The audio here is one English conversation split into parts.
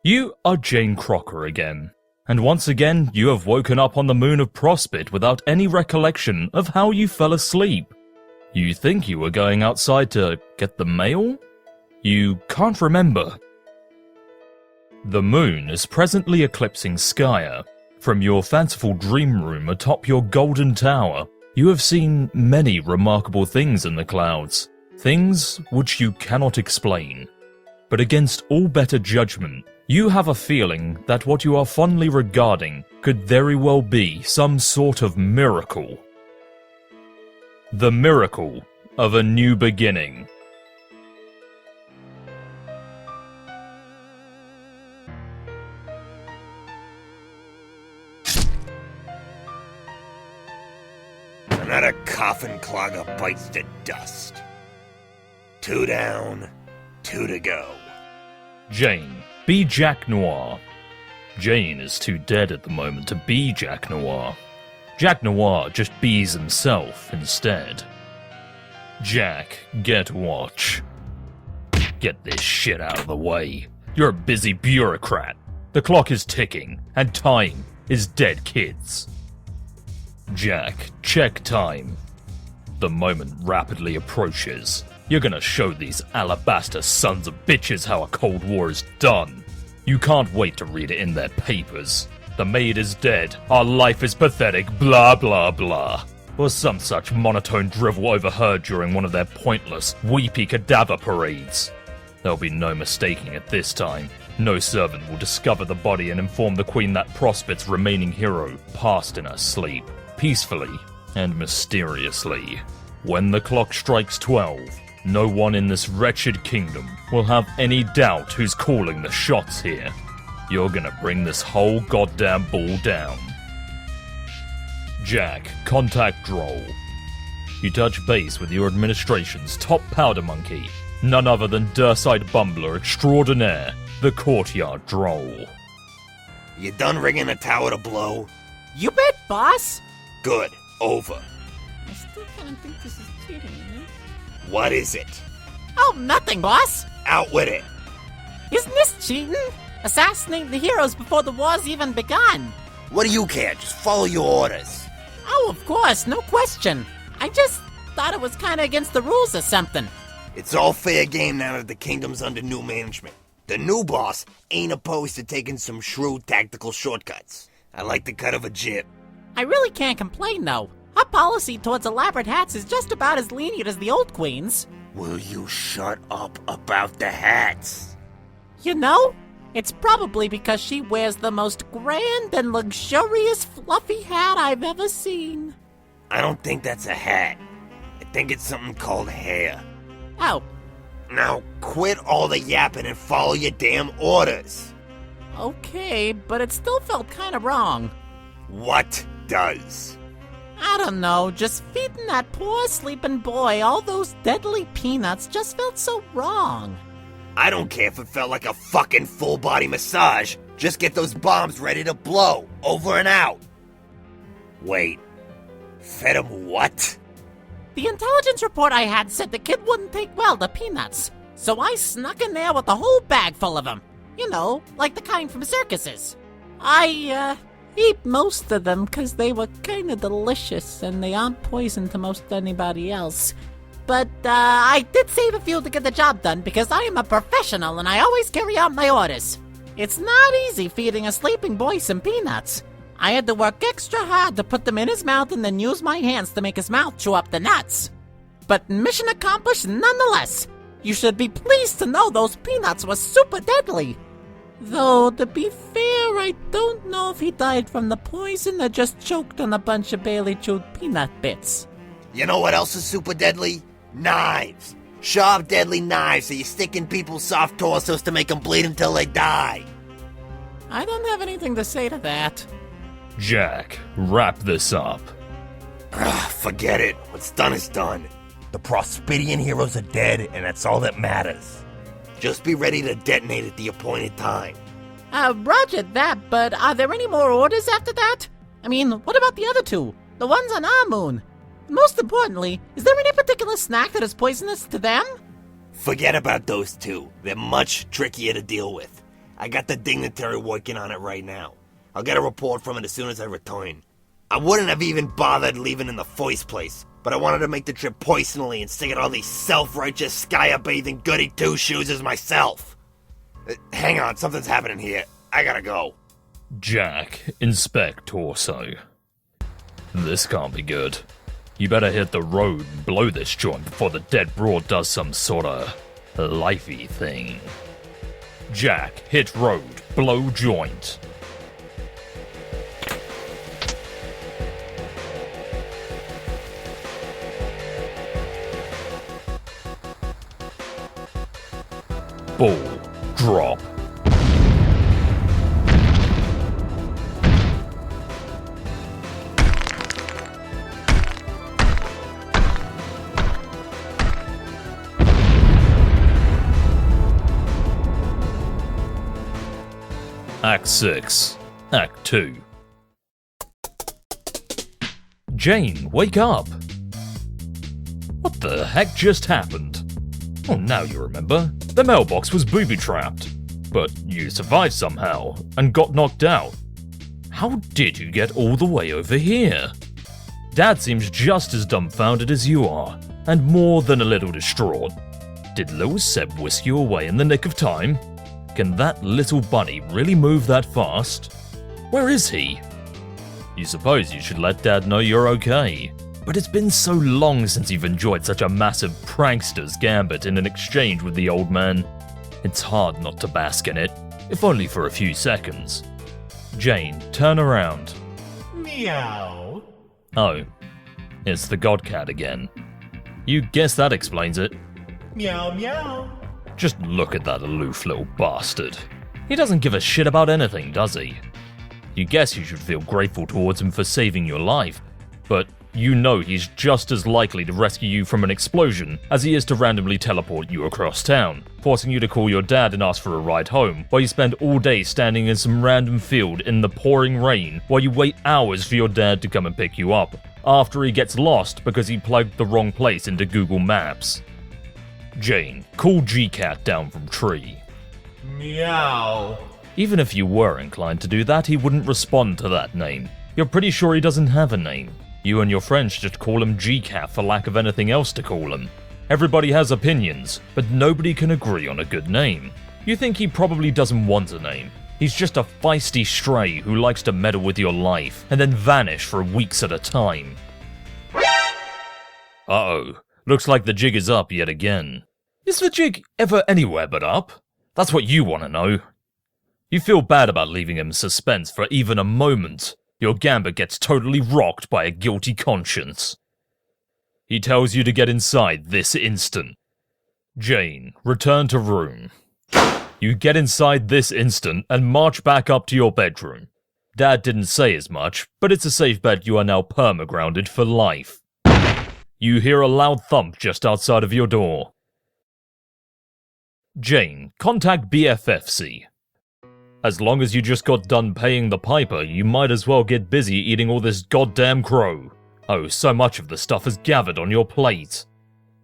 You are Jane Crocker again, and once again you have woken up on the moon of Prospit without any recollection of how you fell asleep. You think you were going outside to get the mail? You can't remember. The moon is presently eclipsing Skya. From your fanciful dream room atop your golden tower, you have seen many remarkable things in the clouds, things which you cannot explain. But against all better judgment, you have a feeling that what you are fondly regarding could very well be some sort of miracle. The miracle of a new beginning. Another coffin clogger bites the dust. 2 down, 2 to go. Jane, be Jack Noir. Jane is too dead at the moment to be Jack Noir. Jack Noir just bees himself instead. Jack, get watch. Get this shit out of the way. You're a busy bureaucrat. The clock is ticking, and time is dead kids. Jack, check time. The moment rapidly approaches. You're gonna show these alabaster sons of bitches how a Cold War is done. You can't wait to read it in their papers. The maid is dead, our life is pathetic, blah blah blah. Or some such monotone drivel overheard during one of their pointless, weepy cadaver parades. There'll be no mistaking it this time. No servant will discover the body and inform the Queen that Prospit's remaining hero passed in her sleep, peacefully and mysteriously. When the clock strikes 12, no one in this wretched kingdom will have any doubt who's calling the shots here. You're gonna bring this whole goddamn ball down. Jack, contact Droll. You touch base with your administration's top powder monkey, none other than Durside Bumbler extraordinaire, the courtyard Droll. You done ringing the tower to blow? You bet, boss! Good. Over. I still kind of think this is cheating, you know? What is it? Oh, nothing, boss! Out with it. Isn't this cheating? Assassinating the heroes before the war's even begun. What do you care? Just follow your orders. Oh, of course, no question. I just thought it was kind of against the rules or something. It's all fair game now that the kingdom's under new management. The new boss ain't opposed to taking some shrewd tactical shortcuts. I like the cut of a jib. I really can't complain, though. Her policy towards elaborate hats is just about as lenient as the old queen's. Will you shut up about the hats? You know, it's probably because she wears the most grand and luxurious fluffy hat I've ever seen. I don't think that's a hat. I think it's something called hair. Oh. Now quit all the yapping and follow your damn orders. Okay, but it still felt kind of wrong. What does? I don't know, just feeding that poor sleeping boy all those deadly peanuts just felt so wrong. I don't care if it felt like a fucking full-body massage. Just get those bombs ready to blow. Over and out. Wait. Fed him what? The intelligence report I had said the kid wouldn't take well to peanuts, so I snuck in there with a whole bag full of them. You know, like the kind from circuses. I, ate most of them because they were kind of delicious and they aren't poison to most anybody else. But, I did save a few to get the job done because I am a professional and I always carry out my orders. It's not easy feeding a sleeping boy some peanuts. I had to work extra hard to put them in his mouth and then use my hands to make his mouth chew up the nuts. But mission accomplished nonetheless. You should be pleased to know those peanuts were super deadly. Though, to be fair, I don't know if he died from the poison or just choked on a bunch of barely chewed peanut bits. You know what else is super deadly? Knives. Sharp, deadly knives that you stick in people's soft torsos to make them bleed until they die. I don't have anything to say to that. Jack, wrap this up. Forget it. What's done is done. The Prospitian heroes are dead, and that's all that matters. Just be ready to detonate at the appointed time. Roger that, but are there any more orders after that? I mean, what about the other two? The ones on our moon? Most importantly, is there any particular snack that is poisonous to them? Forget about those two. They're much trickier to deal with. I got the dignitary working on it right now. I'll get a report from it as soon as I return. I wouldn't have even bothered leaving in the first place, but I wanted to make the trip personally and stick at all these self-righteous, skya-bathing goody two-shoes myself. Hang on, something's happening here. I gotta go. Jack, inspect torso. This can't be good. You better hit the road and blow this joint before the dead broad does some sorta lifey thing. Jack, hit road, blow joint. Ball, drop. Act 6. Act 2. Jane, wake up! What the heck just happened? Oh, now you remember. The mailbox was booby-trapped. But you survived somehow, and got knocked out. How did you get all the way over here? Dad seems just as dumbfounded as you are, and more than a little distraught. Did little Seb whisk you away in the nick of time? Can that little bunny really move that fast? Where is he? You suppose you should let Dad know you're okay. But it's been so long since you've enjoyed such a massive prankster's gambit in an exchange with the old man. It's hard not to bask in it, if only for a few seconds. Jane, turn around. Meow. Oh, it's the OhGodCat again. You guess that explains it. Meow meow. Just look at that aloof little bastard. He doesn't give a shit about anything, does he? You guess you should feel grateful towards him for saving your life, but you know he's just as likely to rescue you from an explosion as he is to randomly teleport you across town, forcing you to call your dad and ask for a ride home, while you spend all day standing in some random field in the pouring rain while you wait hours for your dad to come and pick you up, after he gets lost because he plugged the wrong place into Google Maps. Jane, call G-Cat down from tree. Meow. Even if you were inclined to do that, he wouldn't respond to that name. You're pretty sure he doesn't have a name. You and your friends just call him G-Cat for lack of anything else to call him. Everybody has opinions, but nobody can agree on a good name. You think he probably doesn't want a name. He's just a feisty stray who likes to meddle with your life and then vanish for weeks at a time. Uh-oh. Looks like the jig is up yet again. Is the jig ever anywhere but up? That's what you want to know. You feel bad about leaving him in suspense for even a moment. Your gambit gets totally rocked by a guilty conscience. He tells you to get inside this instant. Jane, return to room. You get inside this instant and march back up to your bedroom. Dad didn't say as much, but it's a safe bet you are now perma-grounded for life. You hear a loud thump just outside of your door. Jane, contact BFFC. As long as you just got done paying the piper, you might as well get busy eating all this goddamn crow. Oh, so much of the stuff has gathered on your plate.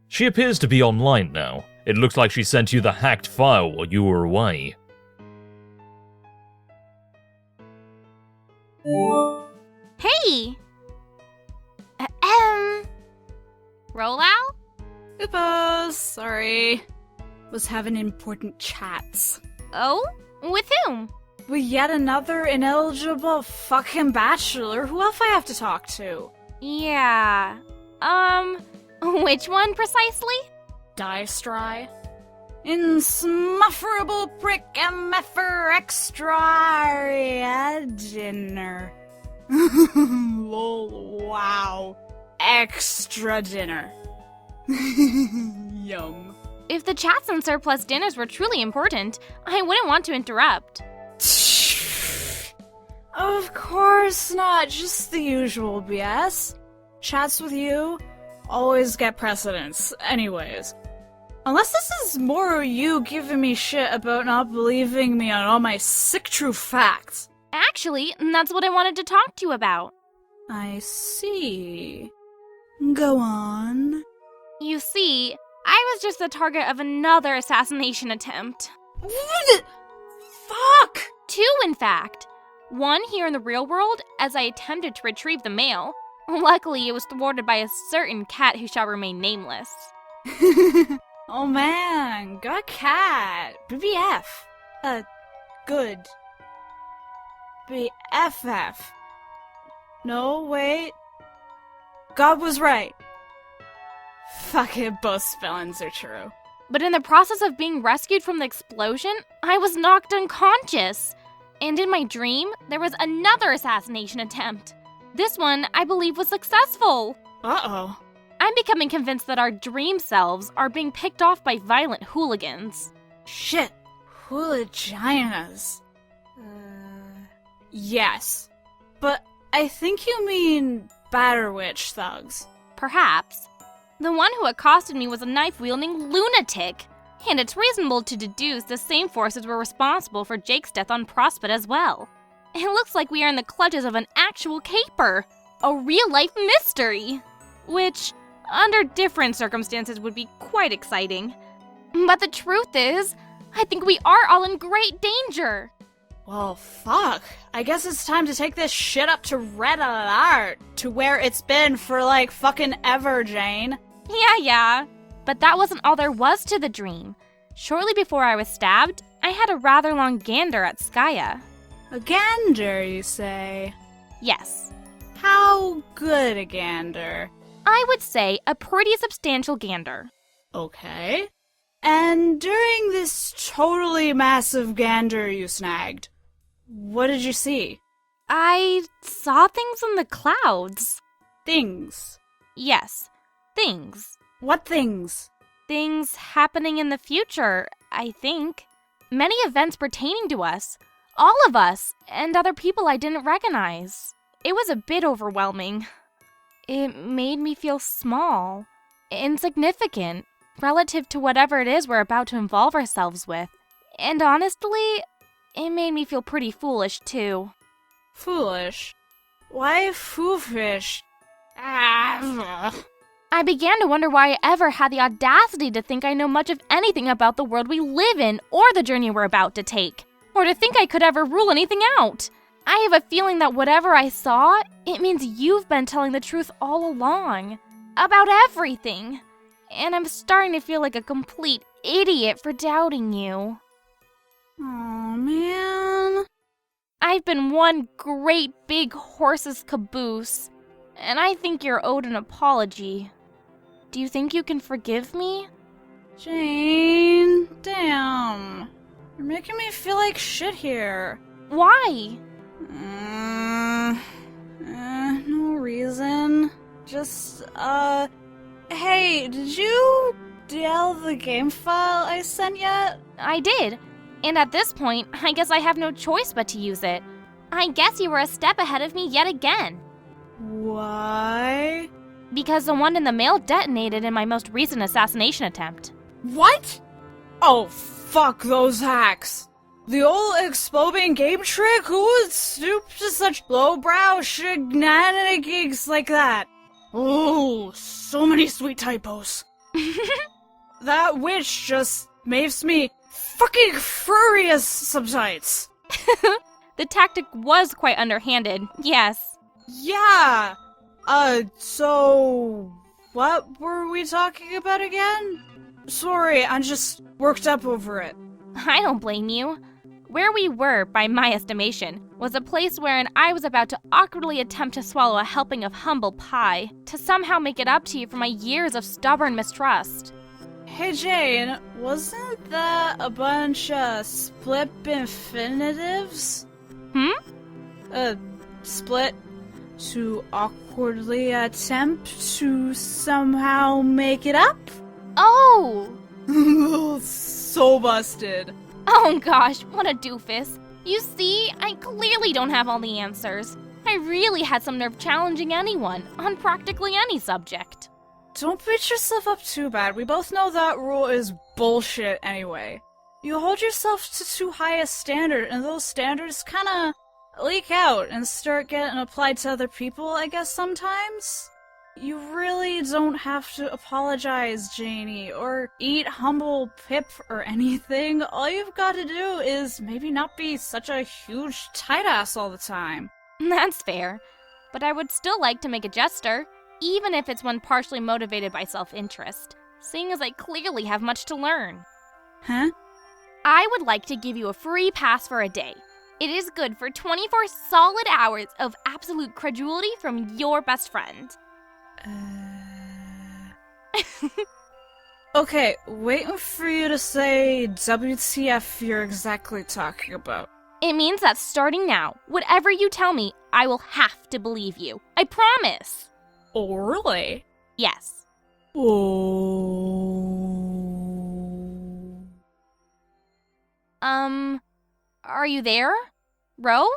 She appears to be online now. It looks like she sent you the hacked file while you were away. Hey! Roll out? Oopos, sorry. Was having important chats. Oh? With whom? With yet another ineligible fucking bachelor. Who else I have to talk to? Yeah. Which one precisely? Dystry. Insmufferable prick emeffer extra dinner. Lol, wow. Extra dinner. Yum. If the chats and surplus dinners were truly important, I wouldn't want to interrupt. Of course not, just the usual BS. Chats with you always get precedence, anyways. Unless this is more you giving me shit about not believing me on all my sick true facts. Actually, that's what I wanted to talk to you about. I see. Go on. You see, I was just the target of another assassination attempt. Fuck! 2, in fact. 1 here in the real world, as I attempted to retrieve the mail. Luckily, it was thwarted by a certain cat who shall remain nameless. Oh man, got cat. BBF. Good. BFF. No, wait. God was right. Fuck it, both spellings are true. But in the process of being rescued from the explosion, I was knocked unconscious. And in my dream, there was another assassination attempt. This one, I believe, was successful. Uh-oh. I'm becoming convinced that our dream selves are being picked off by violent hooligans. Shit. Hooliginas. Yes. But I think you mean Batterwitch thugs. Perhaps. The one who accosted me was a knife-wielding lunatic. And it's reasonable to deduce the same forces were responsible for Jake's death on Prospit as well. It looks like we are in the clutches of an actual caper. A real-life mystery. Which, under different circumstances, would be quite exciting. But the truth is, I think we are all in great danger. Well, fuck. I guess it's time to take this shit up to red alert. To where it's been for, like, fucking ever, Jane. Yeah. But that wasn't all there was to the dream. Shortly before I was stabbed, I had a rather long gander at Skya. A gander, you say? Yes. How good a gander? I would say a pretty substantial gander. Okay. And during this totally massive gander you snagged, what did you see? I saw things in the clouds. Things. Yes, things. What things? Things happening in the future, I think. Many events pertaining to us. All of us, and other people I didn't recognize. It was a bit overwhelming. It made me feel small, insignificant, relative to whatever it is we're about to involve ourselves with. And honestly, it made me feel pretty foolish, too. Foolish? Why foofish? I began to wonder why I ever had the audacity to think I know much of anything about the world we live in or the journey we're about to take, or to think I could ever rule anything out. I have a feeling that whatever I saw, it means you've been telling the truth all along. About everything. And I'm starting to feel like a complete idiot for doubting you. Aw, man. I've been one great big horse's caboose, and I think you're owed an apology. Do you think you can forgive me? Jane, damn. You're making me feel like shit here. Why? No reason. Just, hey, did you download the game file I sent yet? I did. And at this point, I guess I have no choice but to use it. I guess you were a step ahead of me yet again. Why? Because the one in the mail detonated in my most recent assassination attempt. What? Oh, fuck those hacks. The old exploding game trick? Who would stoop to such lowbrow shenanigans like that? Oh, so many sweet typos. That witch just makes me fucking furious sometimes. The tactic was quite underhanded, yes. Yeah. So what were we talking about again? Sorry, I'm just worked up over it. I don't blame you. Where we were, by my estimation, was a place wherein I was about to awkwardly attempt to swallow a helping of humble pie, to somehow make it up to you for my years of stubborn mistrust. Hey Jane, wasn't that a bunch of split infinitives? Split to awkwardly attempt to somehow make it up? Oh! So busted. Oh gosh, what a doofus. You see, I clearly don't have all the answers. I really had some nerve challenging anyone, on practically any subject. Don't beat yourself up too bad. We both know that rule is bullshit anyway. You hold yourself to too high a standard, and those standards kinda leak out and start getting applied to other people, I guess, sometimes? You really don't have to apologize, Janie, or eat humble pip or anything. All you've got to do is maybe not be such a huge tight ass all the time. That's fair. But I would still like to make a gesture, even if it's one partially motivated by self-interest, seeing as I clearly have much to learn. Huh? I would like to give you a free pass for a day. It is good for 24 solid hours of absolute credulity from your best friend. Okay, waiting for you to say WTF you're exactly talking about. It means that starting now, whatever you tell me, I will have to believe you. I promise. Oh, really? Yes. Oh. Are you there? Ro?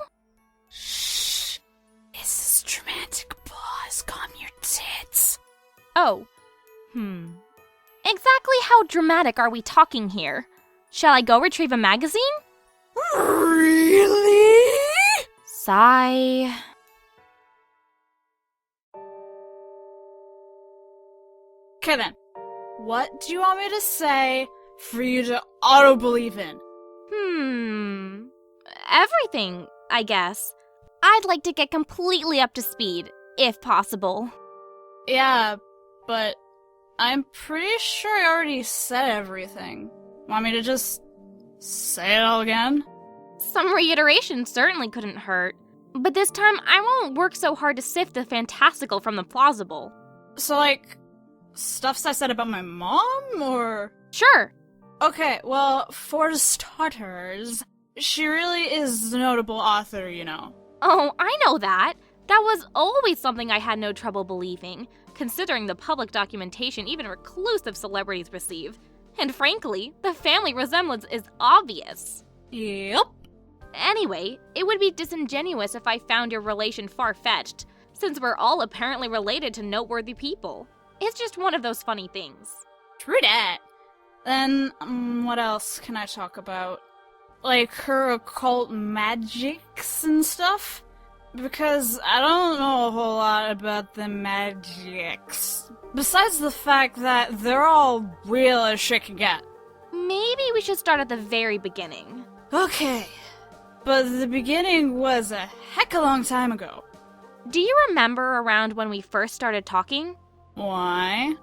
Shh. It's this dramatic pause. Calm your tits. Oh. Exactly how dramatic are we talking here? Shall I go retrieve a magazine? Really? Sigh. Okay then. What do you want me to say for you to auto-believe in? Everything, I guess. I'd like to get completely up to speed, if possible. Yeah, but I'm pretty sure I already said everything. Want me to just say it all again? Some reiteration certainly couldn't hurt. But this time, I won't work so hard to sift the fantastical from the plausible. So, like, stuffs I said about my mom, or? Sure. Okay, well, for starters, she really is a notable author, you know. Oh, I know that. That was always something I had no trouble believing, considering the public documentation even reclusive celebrities receive. And frankly, the family resemblance is obvious. Yep. Anyway, it would be disingenuous if I found your relation far-fetched, since we're all apparently related to noteworthy people. It's just one of those funny things. True that. Then, what else can I talk about? Like her occult magics and stuff? Because I don't know a whole lot about the magics. Besides the fact that they're all real as shit can get. Maybe we should start at the very beginning. Okay. But the beginning was a heck of a long time ago. Do you remember around when we first started talking? Why?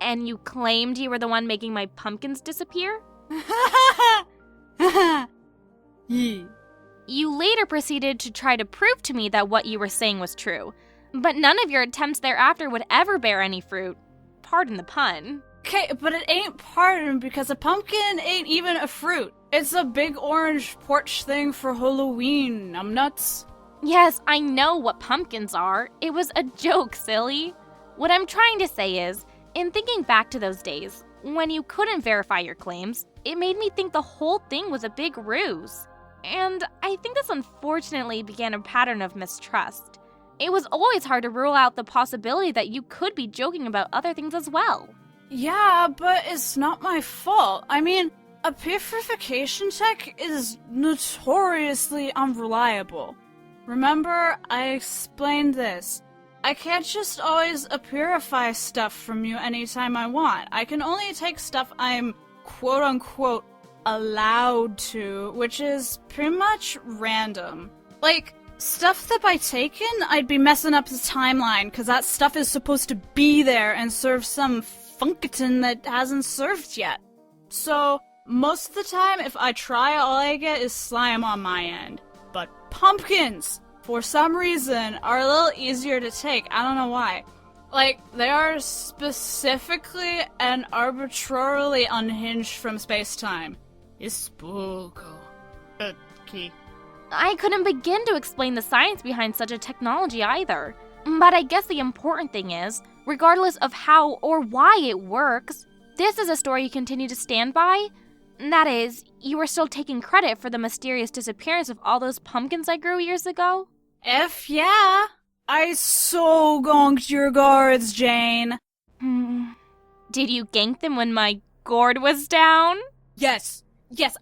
And you claimed you were the one making my pumpkins disappear? Yeah. You later proceeded to try to prove to me that what you were saying was true, but none of your attempts thereafter would ever bear any fruit. Pardon the pun. Okay, but it ain't pardon because a pumpkin ain't even a fruit. It's a big orange porch thing for Halloween. I'm nuts. Yes, I know what pumpkins are. It was a joke, silly. What I'm trying to say is, in thinking back to those days, when you couldn't verify your claims, it made me think the whole thing was a big ruse. And I think this unfortunately began a pattern of mistrust. It was always hard to rule out the possibility that you could be joking about other things as well. Yeah, but it's not my fault. I mean, a purification tech is notoriously unreliable. Remember, I explained this. I can't just always purify stuff from you anytime I want. I can only take stuff I'm quote-unquote allowed to, which is pretty much random. Like, stuff that by taken, I'd be messing up the timeline, because that stuff is supposed to be there and serve some funkaton that hasn't served yet. So, most of the time, if I try, all I get is slime on my end. But pumpkins, for some reason, are a little easier to take. I don't know why. Like, they are specifically and arbitrarily unhinged from space-time. It's spooko. Key. I couldn't begin to explain the science behind such a technology either. But I guess the important thing is, regardless of how or why it works, this is a story you continue to stand by. That is, you are still taking credit for the mysterious disappearance of all those pumpkins I grew years ago? F yeah. I so gonked your guards, Jane. Did you gank them when my gourd was down? Yes,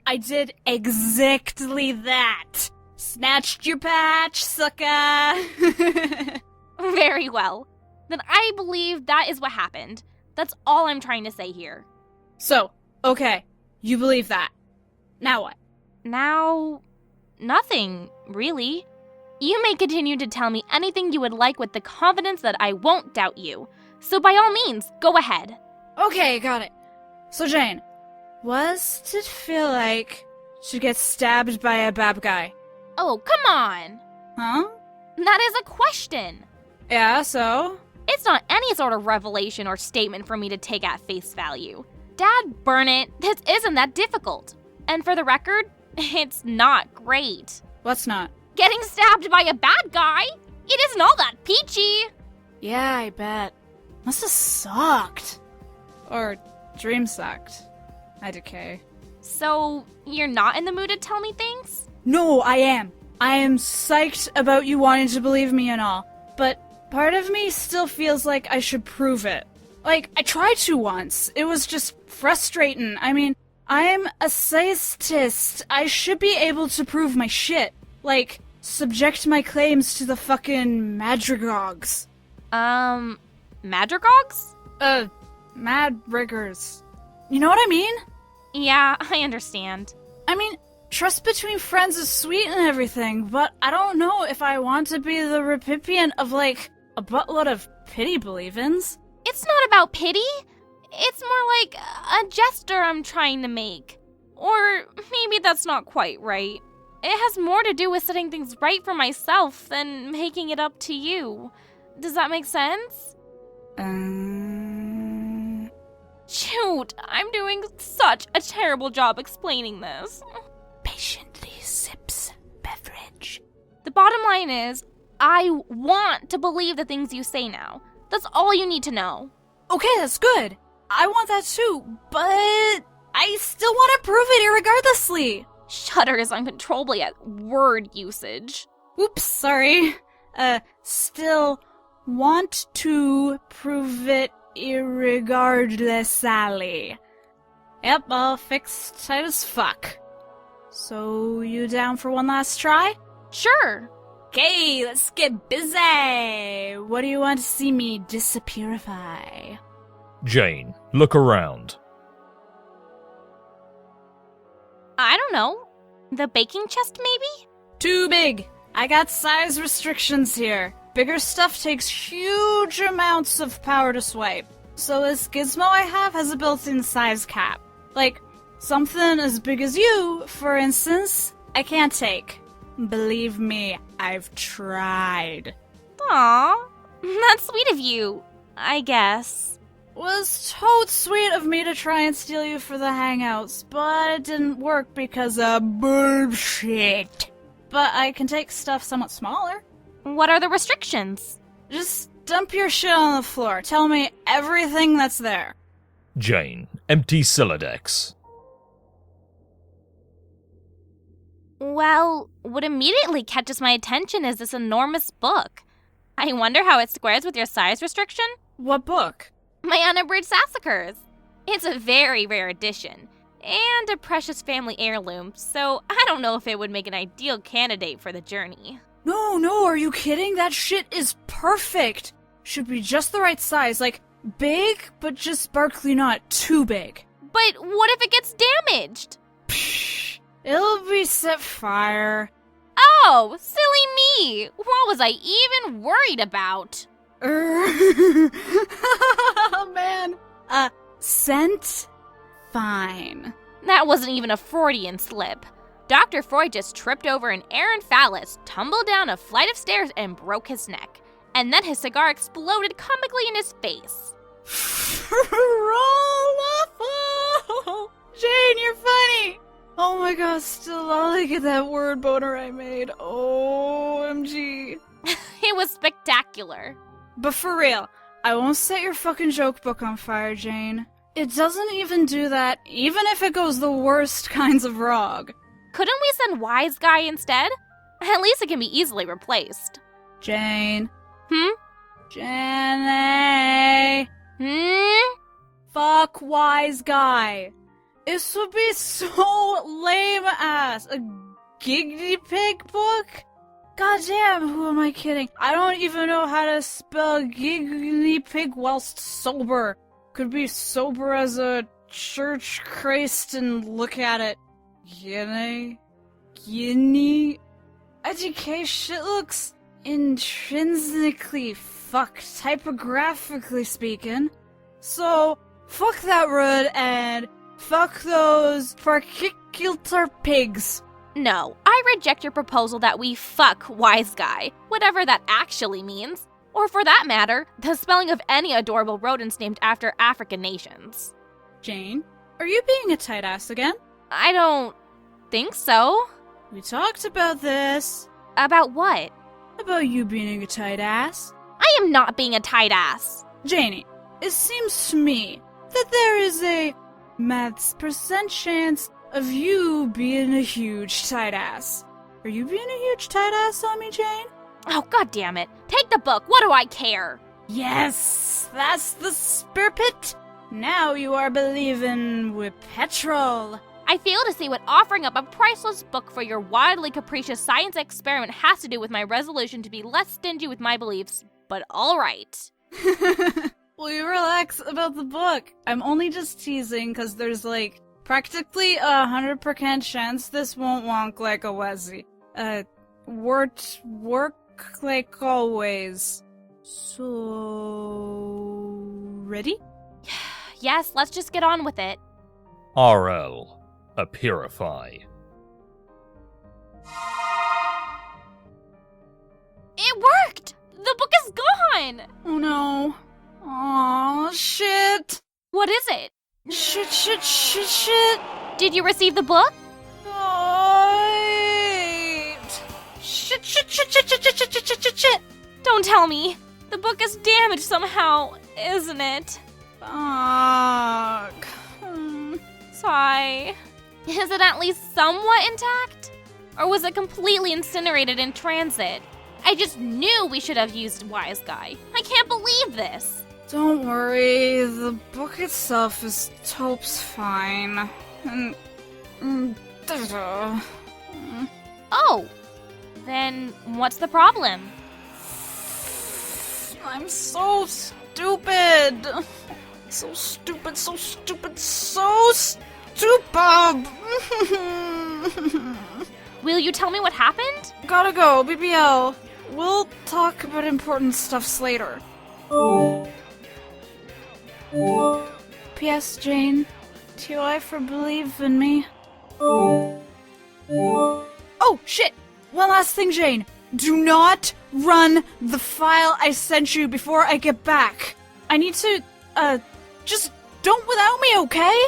I did exactly that. Snatched your patch, sucker. Very well. then I believe that is what happened. That's all I'm trying to say here. So, okay, you believe that. Now what? Now, nothing, really. You may continue to tell me anything you would like with the confidence that I won't doubt you. So by all means, go ahead. Okay, got it. So Jane, what did it feel like to get stabbed by a bad guy? Oh, come on. Huh? That is a question. Yeah, so? It's not any sort of revelation or statement for me to take at face value. Dad, burn it. This isn't that difficult. And for the record, it's not great. What's not? Getting stabbed by a bad guy? It isn't all that peachy. Yeah, I bet. Must have sucked. Or dream sucked. I decay. So, you're not in the mood to tell me things? No, I am. I am psyched about you wanting to believe me and all. But part of me still feels like I should prove it. Like, I tried to once. It was just frustrating. I mean, I'm a scientist. I should be able to prove my shit. Like, subject my claims to the fucking madrigogs. Madrigogs? Mad riggers. You know what I mean? Yeah, I understand. I mean, trust between friends is sweet and everything, but I don't know if I want to be the recipient of, like, a buttload of pity believins. It's not about pity. It's more like a gesture I'm trying to make. Or maybe that's not quite right. It has more to do with setting things right for myself than making it up to you. Does that make sense? Shoot, I'm doing such a terrible job explaining this. Patiently sips beverage. The bottom line is, I want to believe the things you say now. That's all you need to know. Okay, that's good. I want that too, but I still want to prove it irregardlessly. Shudders uncontrollably at word usage. Oops, sorry. Still want to prove it irregardlessly. Yep, all fixed tight as fuck. So, you down for one last try? Sure. Okay, let's get busy. What do you want to see me disappearify? Jane, look around. I don't know. The baking chest, maybe? Too big. I got size restrictions here. Bigger stuff takes huge amounts of power to swipe. So this gizmo I have has a built-in size cap. Like, something as big as you, for instance, I can't take. Believe me, I've tried. Aw, that's sweet of you, I guess. Was totes sweet of me to try and steal you for the hangouts, but it didn't work because of bullshit. But I can take stuff somewhat smaller. What are the restrictions? Just dump your shit on the floor. Tell me everything that's there. Jane, empty Silodex. Well, what immediately catches my attention is this enormous book. I wonder how it squares with your size restriction? What book? My unabridged Sassacres. It's a very rare edition, and a precious family heirloom, so I don't know if it would make an ideal candidate for the journey. No, are you kidding? That shit is perfect. Should be just the right size, like big, but just sparkly not too big. But what if it gets damaged? Psh, it'll be set fire. Oh, silly me! What was I even worried about? Oh, man. Scent? Fine. That wasn't even a Freudian slip. Dr. Freud just tripped over an errant phallus, tumbled down a flight of stairs, and broke his neck. And then his cigar exploded comically in his face. Roll Jane, you're funny! Oh my god, still lolling at that word boner I made. OMG. It was spectacular. But for real, I won't set your fucking joke book on fire, Jane. It doesn't even do that, even if it goes the worst kinds of wrong. Couldn't we send Wise Guy instead? At least it can be easily replaced. Jane. Jenny. Fuck Wise Guy. This would be so lame ass. A Giggity Pig book? Goddamn, who am I kidding? I don't even know how to spell giggly pig whilst sober. Could be sober as a church Christ and look at it. Unae? Education looks intrinsically fucked, typographically speaking. So, fuck that word and fuck those particular pigs. No, I reject your proposal that we fuck wise guy, whatever that actually means. Or for that matter, the spelling of any adorable rodents named after African nations. Jane, are you being a tight ass again? I don't think so. We talked about this. About what? About you being a tight ass. I am not being a tight ass. Janie, it seems to me that there is a maths % chance of you being a huge tight ass. Are you being a huge tight ass on me, Jane? Oh, god damn it. Take the book. What do I care? Yes, that's the spirit. Now you are believing with petrol. I fail to see what offering up a priceless book for your wildly capricious science experiment has to do with my resolution to be less stingy with my beliefs, but alright. Will you relax about the book? I'm only just teasing because there's practically 100% chance this won't wonk like a Wessie. Work like always. So... ready? Yes, let's just get on with it. RL. A purify. It worked! The book is gone! Oh no. Aw, shit. What is it? Shit. Did you receive the book? Oh, shit. Don't tell me. The book is damaged somehow, isn't it? Fuck. Sigh. Is it at least somewhat intact? Or was it completely incinerated in transit? I just knew we should have used Wise Guy. I can't believe this. Don't worry, the book itself is Tope's fine. Oh, then what's the problem? I'm so stupid. So stupid. Will you tell me what happened? Gotta go, BBL. We'll talk about important stuffs later. P.S. Jane, TOI for believing me. Oh, shit! One last thing, Jane. Do not run the file I sent you before I get back. I need to, just don't without me, okay?